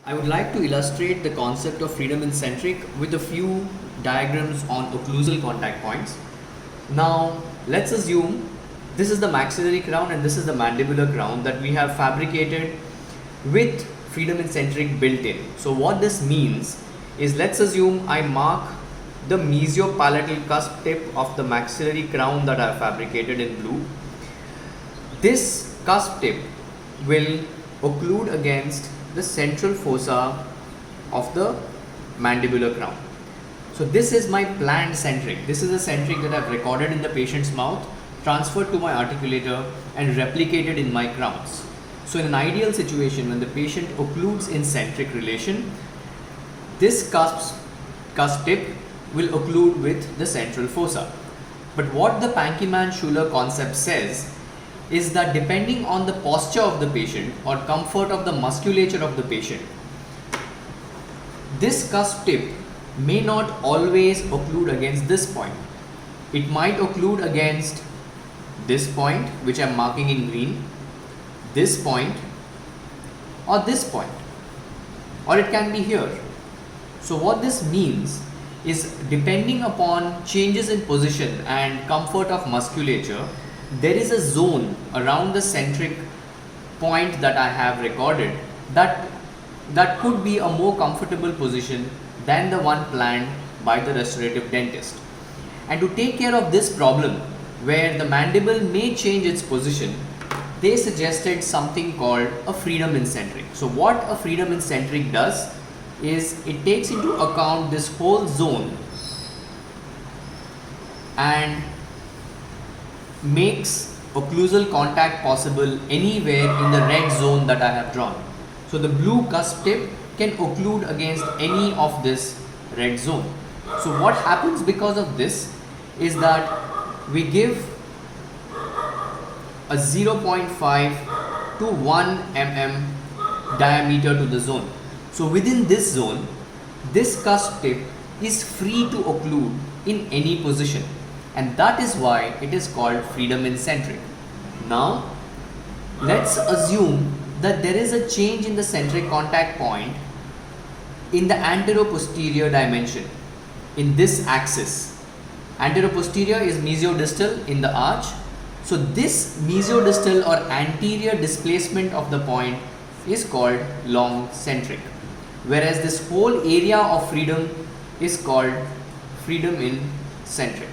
I would like to illustrate the concept of freedom in centric with a few diagrams on occlusal contact points. Now, let's assume this is the maxillary crown and this is the mandibular crown that we have fabricated with freedom in centric built in. So what this means is, let's assume I mark the mesiopalatal cusp tip of the maxillary crown that I have fabricated in blue. This cusp tip will occlude against the central fossa of the mandibular crown. So this is my planned centric. This is a centric that I've recorded in the patient's mouth, transferred to my articulator and replicated in my crowns. So in an ideal situation, when the patient occludes in centric relation, this cusp tip will occlude with the central fossa. But what the Pankieman-Schuler concept says is that depending on the posture of the patient or comfort of the musculature of the patient, this cusp tip may not always occlude against this point. It might occlude against this point, which I am marking in green, this point, or this point, or it can be here. So what this means is, depending upon changes in position and comfort of musculature, there is a zone around the centric point that I have recorded that could be a more comfortable position than the one planned by the restorative dentist. And to take care of this problem, where the mandible may change its position, they suggested something called a freedom in centric. So what a freedom in centric does is, it takes into account this whole zone and makes occlusal contact possible anywhere in the red zone that I have drawn. So the blue cusp tip can occlude against any of this red zone. So what happens because of this is that we give a 0.5 to 1 mm diameter to the zone. So within this zone, this cusp tip is free to occlude in any position, and that is why it is called freedom in centric. Now, let's assume that there is a change in the centric contact point in the anteroposterior dimension, in this axis. Anteroposterior is mesiodistal in the arch. So this mesiodistal or anterior displacement of the point is called long centric, whereas this whole area of freedom is called freedom in centric.